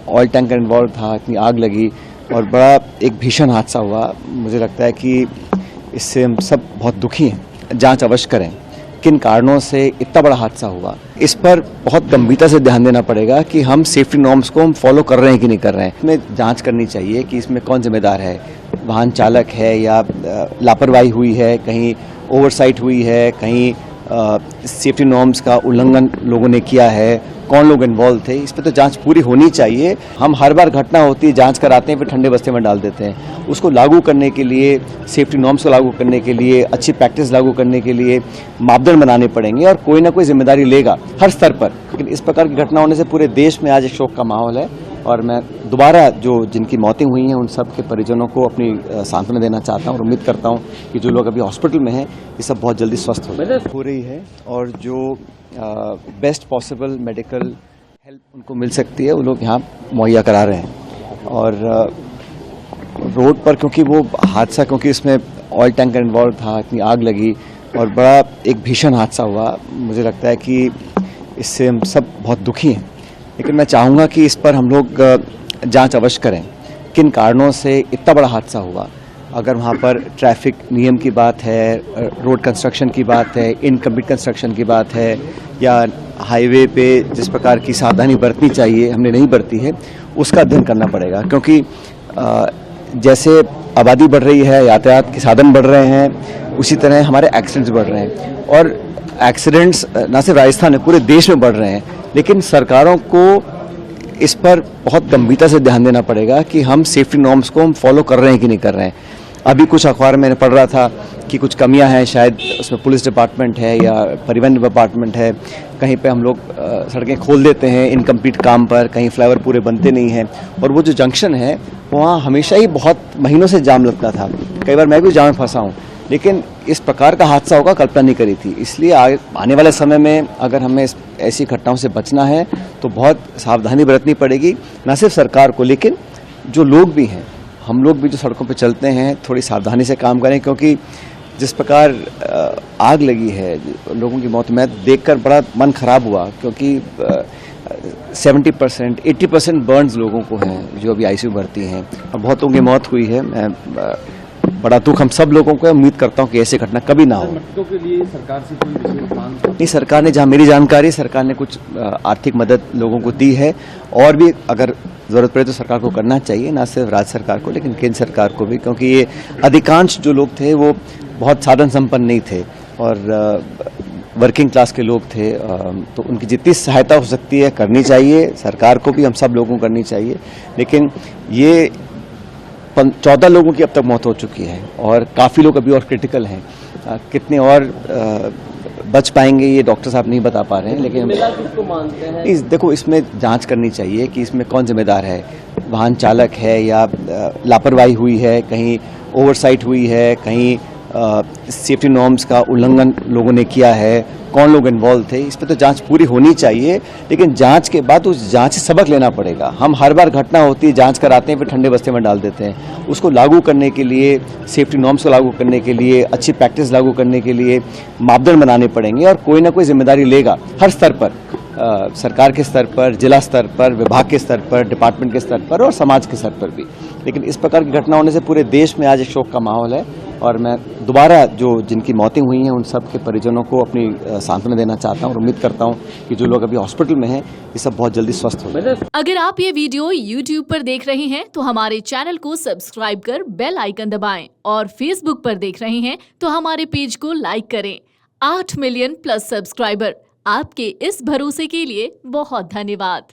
Oil tanker involve था, इतनी आग लगी और बड़ा एक भीषण हादसा हुआ। मुझे लगता है कि इससे हम सब बहुत दुखी हैं। जांच अवश्य करें किन कारणों से इतना बड़ा हादसा हुआ, इस पर बहुत गंभीरता से ध्यान देना पड़ेगा कि हम सेफ्टी नॉर्म्स को हम फॉलो कर रहे हैं कि नहीं कर रहे हैं। इसमें जांच करनी चाहिए कि इसमें कौन जिम्मेदार है, वाहन चालक है या लापरवाही हुई है, कहीं ओवरसाइट हुई है, कहीं सेफ्टी नॉर्म्स का उल्लंघन लोगों ने किया है, कौन लोग इन्वॉल्व थे, इस पर तो जांच पूरी होनी चाहिए। हम हर बार घटना होती है जांच कराते हैं फिर ठंडे बस्ते में डाल देते हैं। उसको लागू करने के लिए, सेफ्टी नॉर्म्स को लागू करने के लिए, अच्छी प्रैक्टिस लागू करने के लिए मापदंड बनाने पड़ेंगे और कोई ना कोई जिम्मेदारी लेगा हर स्तर पर। लेकिन इस प्रकार की घटना होने से पूरे देश में आज एक शोक का माहौल है और मैं दोबारा जिनकी मौतें हुई हैं उन सब के परिजनों को अपनी सांत्वना देना चाहता हूं और उम्मीद करता हूं कि जो लोग अभी हॉस्पिटल में हैं ये सब बहुत जल्दी स्वस्थ हो रही है और जो बेस्ट पॉसिबल मेडिकल हेल्प उनको मिल सकती है वो लोग यहाँ मुहैया करा रहे हैं। और रोड पर क्योंकि वो हादसा, क्योंकि इसमें ऑयल टैंकर इन्वॉल्व था, इतनी आग लगी और बड़ा एक भीषण हादसा हुआ। मुझे लगता है कि इससे हम सब बहुत दुखी हैं। लेकिन मैं चाहूँगा कि इस पर हम लोग जांच अवश्य करें किन कारणों से इतना बड़ा हादसा हुआ। अगर वहाँ पर ट्रैफिक नियम की बात है, रोड कंस्ट्रक्शन की बात है, इनकम्प्लीट कंस्ट्रक्शन की बात है या हाईवे पे जिस प्रकार की सावधानी बरतनी चाहिए हमने नहीं बरती है, उसका अध्ययन करना पड़ेगा। क्योंकि जैसे आबादी बढ़ रही है, यातायात के साधन बढ़ रहे हैं, उसी तरह हमारे एक्सीडेंट्स बढ़ रहे हैं और एक्सीडेंट्स न सिर्फ राजस्थान में पूरे देश में बढ़ रहे हैं। लेकिन सरकारों को इस पर बहुत गंभीरता से ध्यान देना पड़ेगा कि हम सेफ्टी नॉर्म्स को हम फॉलो कर रहे हैं कि नहीं कर रहे हैं। अभी कुछ अखबार में पढ़ रहा था कि कुछ कमियां हैं, शायद उसमें पुलिस डिपार्टमेंट है या परिवहन डिपार्टमेंट है, कहीं पे हम लोग सड़कें खोल देते हैं इनकम्प्लीट काम पर, कहीं फ्लाईओवर पूरे बनते नहीं हैं और वो जो जंक्शन है वहाँ हमेशा ही बहुत महीनों से जाम लगता था। कई बार मैं भी जाम में फंसा हूँ, लेकिन इस प्रकार का हादसा होगा कल्पना नहीं करी थी। इसलिए आने वाले समय में अगर हमें ऐसी घटनाओं से बचना है तो बहुत सावधानी बरतनी पड़ेगी, न सिर्फ सरकार को लेकिन जो लोग भी हैं, हम लोग भी जो सड़कों पर चलते हैं थोड़ी सावधानी से काम करें। क्योंकि जिस प्रकार आग लगी है, लोगों की मौत, मैं देखकर बड़ा मन खराब हुआ क्योंकि 70% 80% बर्न्स लोगों को हैं जो अभी आईसीयू भर्ती हैं और बहुत लोगों की मौत हुई है। मैं बड़ा दुख हम सब लोगों को, उम्मीद करता हूं कि ऐसी घटना कभी ना हो। मृतकों के लिए सरकार से कोई विशेष मांग नहीं, सरकार ने, जहां मेरी जानकारी, सरकार ने कुछ आर्थिक मदद लोगों को दी है और भी अगर जरूरत पड़े तो सरकार को करना चाहिए, ना सिर्फ राज्य सरकार को लेकिन केंद्र सरकार को भी। क्योंकि ये अधिकांश जो लोग थे वो बहुत साधन संपन्न नहीं थे और वर्किंग क्लास के लोग थे, तो उनकी जितनी सहायता हो सकती है करनी चाहिए, सरकार को भी, हम सब लोगों को करनी चाहिए। लेकिन ये 14 लोगों की अब तक मौत हो चुकी है और काफ़ी लोग अभी और क्रिटिकल हैं। कितने और बच पाएंगे ये डॉक्टर साहब नहीं बता पा रहे हैं। लेकिन किसको मानते हैं? देखो, इसमें जांच करनी चाहिए कि इसमें कौन जिम्मेदार है, वाहन चालक है या लापरवाही हुई है, कहीं ओवरसाइट हुई है, कहीं सेफ्टी नॉर्म्स का उल्लंघन लोगों ने किया है, कौन लोग इन्वॉल्व थे, इस पर तो जांच पूरी होनी चाहिए। लेकिन जांच के बाद उस जांच से सबक लेना पड़ेगा। हम हर बार घटना होती है जांच कराते हैं फिर ठंडे बस्ते में डाल देते हैं। उसको लागू करने के लिए, सेफ्टी नॉर्म्स को लागू करने के लिए, अच्छी प्रैक्टिस लागू करने के लिए मापदंड बनाने पड़ेंगे और कोई ना कोई जिम्मेदारी लेगा हर स्तर पर, सरकार के स्तर पर, जिला स्तर पर, विभाग के स्तर पर, डिपार्टमेंट के स्तर पर और समाज के स्तर पर भी। लेकिन इस प्रकार की घटना होने से पूरे देश में आज एक शोक का माहौल है और मैं दोबारा जिनकी मौतें हुई हैं उन सब के परिजनों को अपनी सांत्वना देना चाहता हूं और उम्मीद करता हूं कि जो लोग अभी हॉस्पिटल में हैं ये सब बहुत जल्दी स्वस्थ हो। अगर आप ये वीडियो YouTube पर देख रहे हैं तो हमारे चैनल को सब्सक्राइब कर बेल आइकन दबाएं और Facebook पर देख रहे हैं तो हमारे पेज को लाइक करें। 8 मिलियन प्लस सब्सक्राइबर, आपके इस भरोसे के लिए बहुत धन्यवाद।